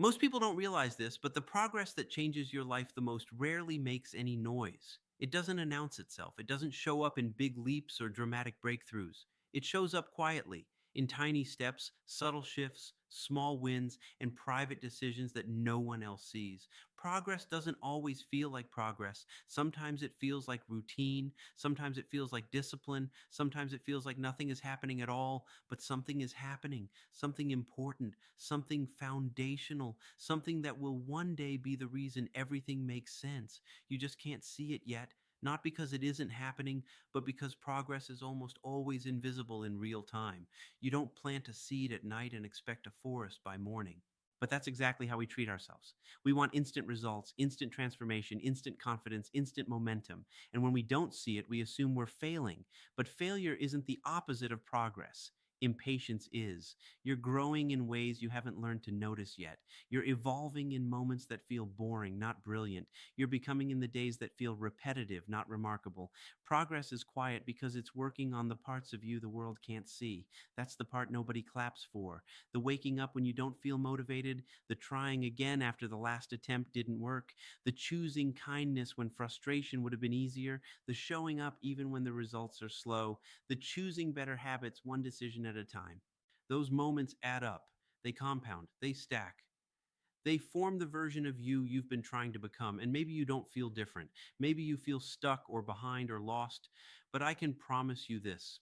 Most people don't realize this, but the progress that changes your life the most rarely makes any noise. It doesn't announce itself. It doesn't show up in big leaps or dramatic breakthroughs. It shows up quietly, in tiny steps, subtle shifts, small wins, and private decisions that no one else sees. Progress doesn't always feel like progress. Sometimes it feels like routine. Sometimes it feels like discipline. Sometimes it feels like nothing is happening at all, but something is happening, something important, something foundational, something that will one day be the reason everything makes sense. You just can't see it yet. Not because it isn't happening, but because progress is almost always invisible in real time. You don't plant a seed at night and expect a forest by morning. But that's exactly how we treat ourselves. We want instant results, instant transformation, instant confidence, instant momentum. And when we don't see it, we assume we're failing. But failure isn't the opposite of progress. Impatience is. You're growing in ways you haven't learned to notice yet. You're evolving in moments that feel boring, not brilliant. You're becoming in the days that feel repetitive, not remarkable. Progress is quiet because it's working on the parts of you the world can't see. That's the part nobody claps for. The waking up when you don't feel motivated, the trying again after the last attempt didn't work, the choosing kindness when frustration would have been easier, the showing up even when the results are slow, the choosing better habits one decision at a time. Those moments add up. They compound, they stack. They form the version of you you've been trying to become. And maybe you don't feel different. Maybe you feel stuck or behind or lost. But I can promise you this: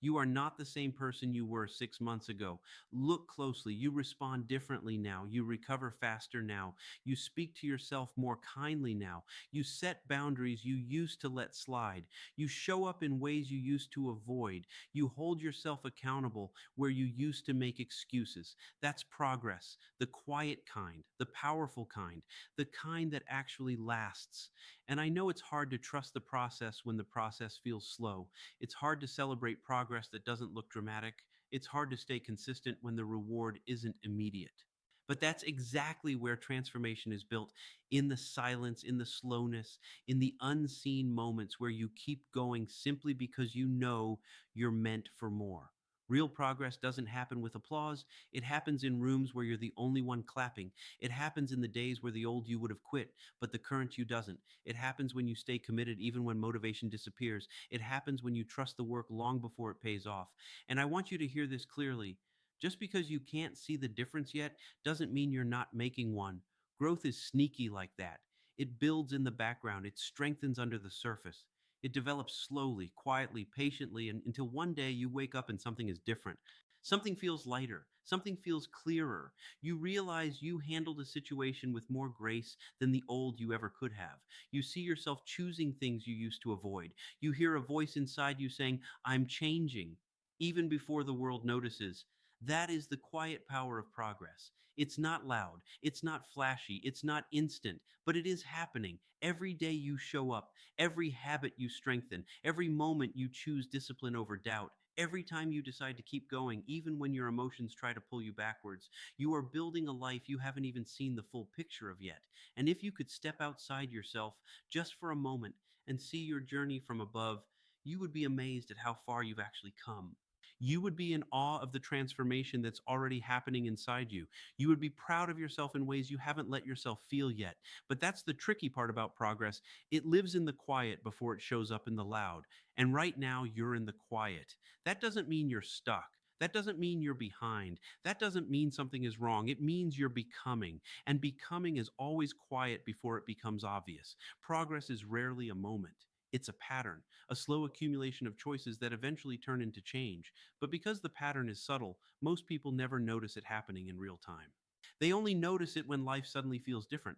you are not the same person you were 6 months ago. Look closely. You respond differently now. You recover faster now. You speak to yourself more kindly now. You set boundaries you used to let slide. You show up in ways you used to avoid. You hold yourself accountable where you used to make excuses. That's progress, the quiet kind, the powerful kind, the kind that actually lasts. And I know it's hard to trust the process when the process feels slow. It's hard to celebrate progress that doesn't look dramatic. It's hard to stay consistent when the reward isn't immediate. But that's exactly where transformation is built, in the silence, in the slowness, in the unseen moments where you keep going simply because you know you're meant for more. Real progress doesn't happen with applause. It happens in rooms where you're the only one clapping. It happens in the days where the old you would have quit, but the current you doesn't. It happens when you stay committed even when motivation disappears. It happens when you trust the work long before it pays off. And I want you to hear this clearly. Just because you can't see the difference yet doesn't mean you're not making one. Growth is sneaky like that. It builds in the background, it strengthens under the surface. It develops slowly, quietly, patiently, and until one day you wake up and something is different. Something feels lighter. Something feels clearer. You realize you handled a situation with more grace than the old you ever could have. You see yourself choosing things you used to avoid. You hear a voice inside you saying, I'm changing, even before the world notices. That is the quiet power of progress. It's not loud, it's not flashy, it's not instant, but it is happening. Every day you show up, every habit you strengthen, every moment you choose discipline over doubt, every time you decide to keep going, even when your emotions try to pull you backwards, you are building a life you haven't even seen the full picture of yet. And if you could step outside yourself just for a moment and see your journey from above, you would be amazed at how far you've actually come. You would be in awe of the transformation that's already happening inside you. You would be proud of yourself in ways you haven't let yourself feel yet. But that's the tricky part about progress. It lives in the quiet before it shows up in the loud. And right now, you're in the quiet. That doesn't mean you're stuck. That doesn't mean you're behind. That doesn't mean something is wrong. It means you're becoming. And becoming is always quiet before it becomes obvious. Progress is rarely a moment. It's a pattern, a slow accumulation of choices that eventually turn into change. But because the pattern is subtle, most people never notice it happening in real time. They only notice it when life suddenly feels different.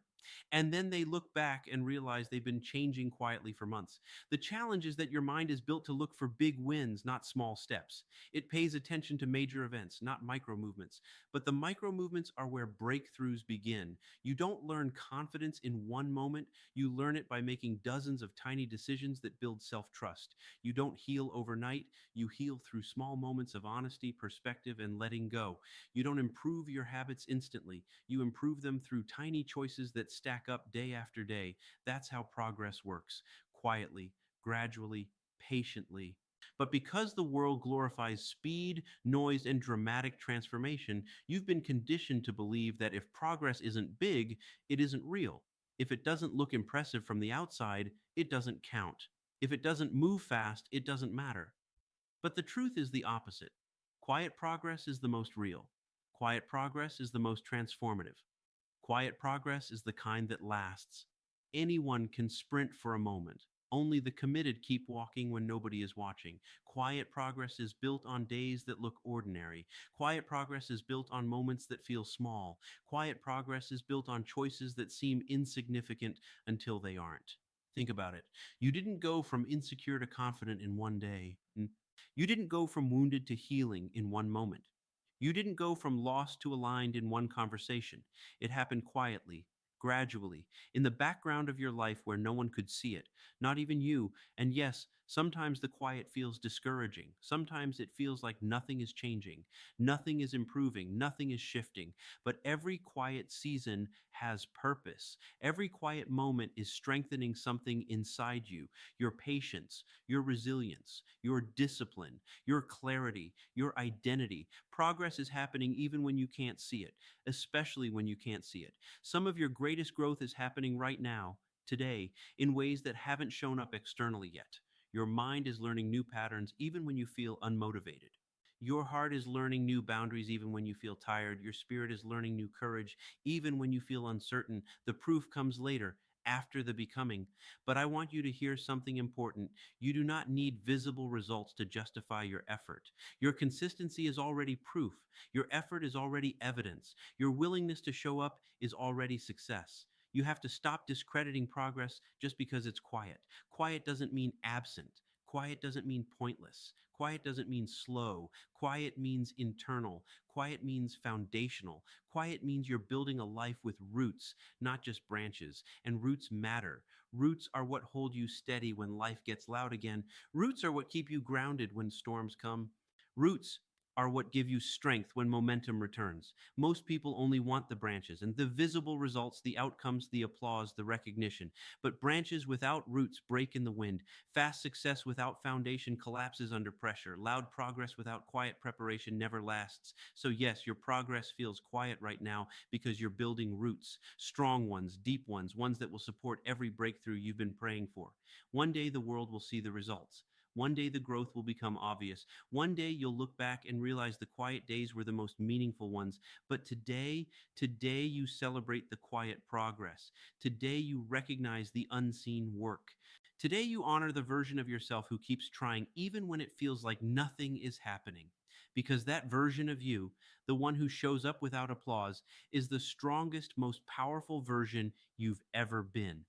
And then they look back and realize they've been changing quietly for months. The challenge is that your mind is built to look for big wins, not small steps. It pays attention to major events, not micro movements. But the micro movements are where breakthroughs begin. You don't learn confidence in one moment. You learn it by making dozens of tiny decisions that build self trust. You don't heal overnight. You heal through small moments of honesty, perspective, and letting go. You don't improve your habits instantly. You improve them through tiny choices that stack up day after day. That's how progress works: quietly, gradually, patiently. But because the world glorifies speed, noise, and dramatic transformation, you've been conditioned to believe that if progress isn't big, it isn't real. If it doesn't look impressive from the outside, it doesn't count. If it doesn't move fast, it doesn't matter. But the truth is the opposite. Quiet progress is the most real. Quiet progress is the most transformative. Quiet progress is the kind that lasts. Anyone can sprint for a moment. Only the committed keep walking when nobody is watching. Quiet progress is built on days that look ordinary. Quiet progress is built on moments that feel small. Quiet progress is built on choices that seem insignificant until they aren't. Think about it. You didn't go from insecure to confident in one day. You didn't go from wounded to healing in one moment. You didn't go from lost to aligned in one conversation. It happened quietly, gradually, in the background of your life where no one could see it, not even you. And yes, sometimes the quiet feels discouraging. Sometimes it feels like nothing is changing, nothing is improving, nothing is shifting. But every quiet season has purpose. Every quiet moment is strengthening something inside you: your patience, your resilience, your discipline, your clarity, your identity. Progress is happening even when you can't see it, especially when you can't see it. Some of your greatest growth is happening right now, today, in ways that haven't shown up externally yet. Your mind is learning new patterns even when you feel unmotivated. Your heart is learning new boundaries even when you feel tired. Your spirit is learning new courage even when you feel uncertain. The proof comes later, after the becoming. But I want you to hear something important. You do not need visible results to justify your effort. Your consistency is already proof. Your effort is already evidence. Your willingness to show up is already success. You have to stop discrediting progress just because it's quiet. Quiet doesn't mean absent. Quiet doesn't mean pointless. Quiet doesn't mean slow. Quiet means internal. Quiet means foundational. Quiet means you're building a life with roots, not just branches. And roots matter. Roots are what hold you steady when life gets loud again. Roots are what keep you grounded when storms come. Roots are what give you strength when momentum returns. Most people only want the branches and the visible results, the outcomes, the applause, the recognition. But branches without roots break in the wind. Fast success without foundation collapses under pressure. Loud progress without quiet preparation never lasts. So, yes, your progress feels quiet right now because you're building roots, strong ones, deep ones, ones that will support every breakthrough you've been praying for. One day the world will see the results. One day the growth will become obvious. One day you'll look back and realize the quiet days were the most meaningful ones. But today you celebrate the quiet progress. Today you recognize the unseen work. Today you honor the version of yourself who keeps trying even when it feels like nothing is happening. Because that version of you, the one who shows up without applause, is the strongest, most powerful version you've ever been.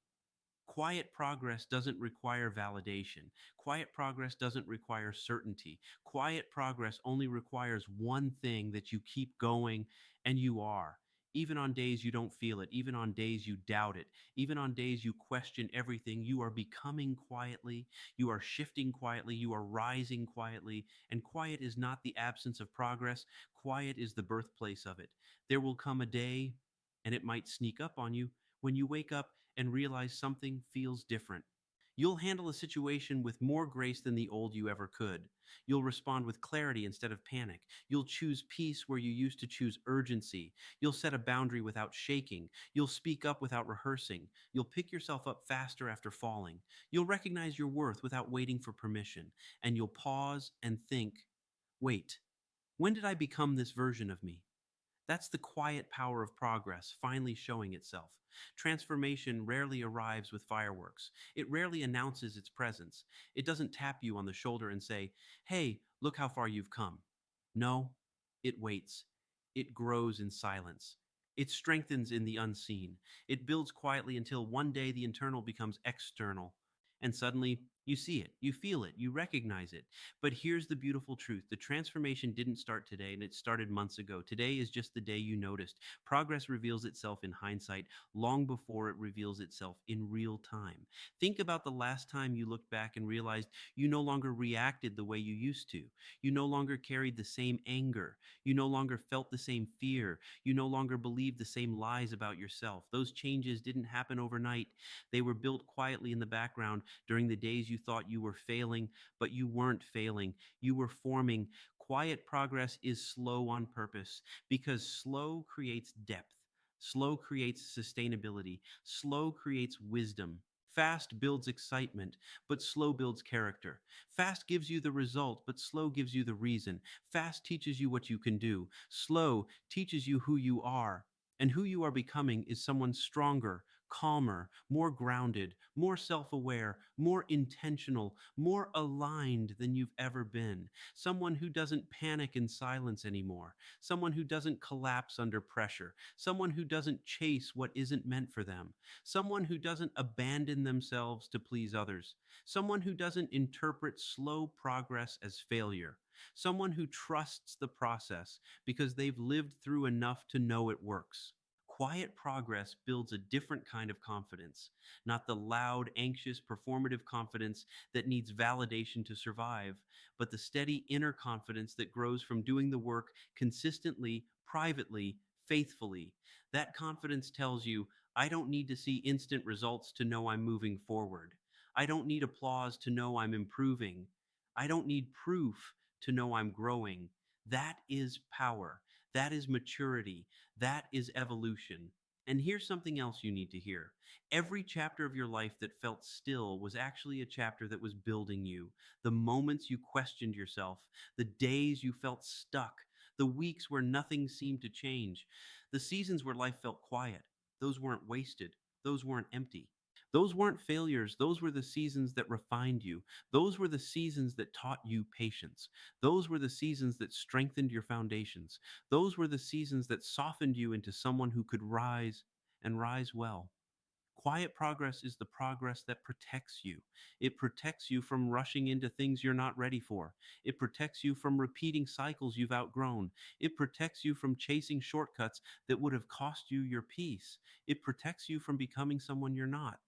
Quiet progress doesn't require validation. Quiet progress doesn't require certainty. Quiet progress only requires one thing: that you keep going, and you are. Even on days you don't feel it, even on days you doubt it, even on days you question everything, you are becoming quietly, you are shifting quietly, you are rising quietly. And quiet is not the absence of progress, quiet is the birthplace of it. There will come a day, and it might sneak up on you, when you wake up and realize something feels different. You'll handle a situation with more grace than the old you ever could. You'll respond with clarity instead of panic. You'll choose peace where you used to choose urgency. You'll set a boundary without shaking. You'll speak up without rehearsing. You'll pick yourself up faster after falling. You'll recognize your worth without waiting for permission. And you'll pause and think, wait, when did I become this version of me? That's the quiet power of progress finally showing itself. Transformation rarely arrives with fireworks. It rarely announces its presence. It doesn't tap you on the shoulder and say, hey, look how far you've come. No, it waits. It grows in silence. It strengthens in the unseen. It builds quietly until one day the internal becomes external. And suddenly, you see it, you feel it, you recognize it. But here's the beautiful truth: the transformation didn't start today, and it started months ago. Today is just the day you noticed. Progress reveals itself in hindsight, long before it reveals itself in real time. Think about the last time you looked back and realized you no longer reacted the way you used to. You no longer carried the same anger. You no longer felt the same fear. You no longer believed the same lies about yourself. Those changes didn't happen overnight. They were built quietly in the background during the days days you thought you were failing, but you weren't failing. You were forming. Quiet progress is slow on purpose because slow creates depth. Slow creates sustainability. Slow creates wisdom. Fast builds excitement, but slow builds character. Fast gives you the result, but slow gives you the reason. Fast teaches you what you can do. Slow teaches you who you are. And who you are becoming is someone stronger, calmer, more grounded, more self aware, more intentional, more aligned than you've ever been. Someone who doesn't panic in silence anymore. Someone who doesn't collapse under pressure. Someone who doesn't chase what isn't meant for them. Someone who doesn't abandon themselves to please others. Someone who doesn't interpret slow progress as failure. Someone who trusts the process because they've lived through enough to know it works. Quiet progress builds a different kind of confidence, not the loud, anxious, performative confidence that needs validation to survive, but the steady inner confidence that grows from doing the work consistently, privately, faithfully. That confidence tells you, I don't need to see instant results to know I'm moving forward. I don't need applause to know I'm improving. I don't need proof to know I'm growing. That is power. That is maturity. That is evolution. And here's something else you need to hear. Every chapter of your life that felt still was actually a chapter that was building you. The moments you questioned yourself, the days you felt stuck, the weeks where nothing seemed to change, the seasons where life felt quiet. Those weren't wasted. Those weren't empty. Those weren't failures. Those were the seasons that refined you. Those were the seasons that taught you patience. Those were the seasons that strengthened your foundations. Those were the seasons that softened you into someone who could rise and rise well. Quiet progress is the progress that protects you. It protects you from rushing into things you're not ready for. It protects you from repeating cycles you've outgrown. It protects you from chasing shortcuts that would have cost you your peace. It protects you from becoming someone you're not.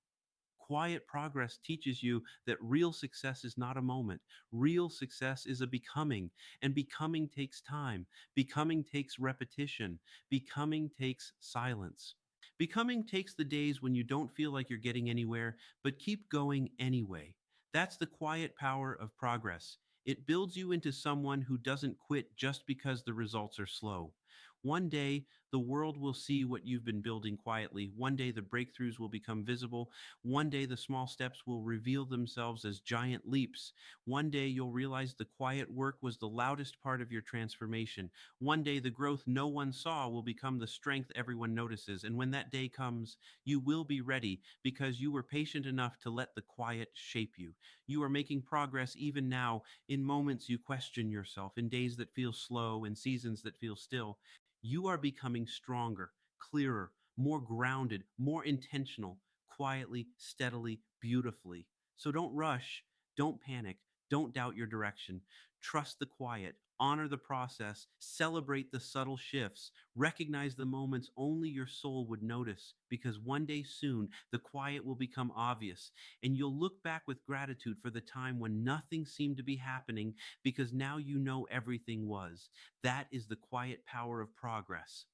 Quiet progress teaches you that real success is not a moment. Real success is a becoming, and becoming takes time. Becoming takes repetition. Becoming takes silence. Becoming takes the days when you don't feel like you're getting anywhere, but keep going anyway. That's the quiet power of progress. It builds you into someone who doesn't quit just because the results are slow. One day, the world will see what you've been building quietly. One day, the breakthroughs will become visible. One day, the small steps will reveal themselves as giant leaps. One day, you'll realize the quiet work was the loudest part of your transformation. One day, the growth no one saw will become the strength everyone notices. And when that day comes, you will be ready because you were patient enough to let the quiet shape you. You are making progress even now in moments you question yourself, in days that feel slow, in seasons that feel still. You are becoming stronger, clearer, more grounded, more intentional, quietly, steadily, beautifully. So don't rush, don't panic, don't doubt your direction. Trust the quiet, honor the process, celebrate the subtle shifts, recognize the moments only your soul would notice, because one day soon the quiet will become obvious, and you'll look back with gratitude for the time when nothing seemed to be happening because now you know everything was. That is the quiet power of progress.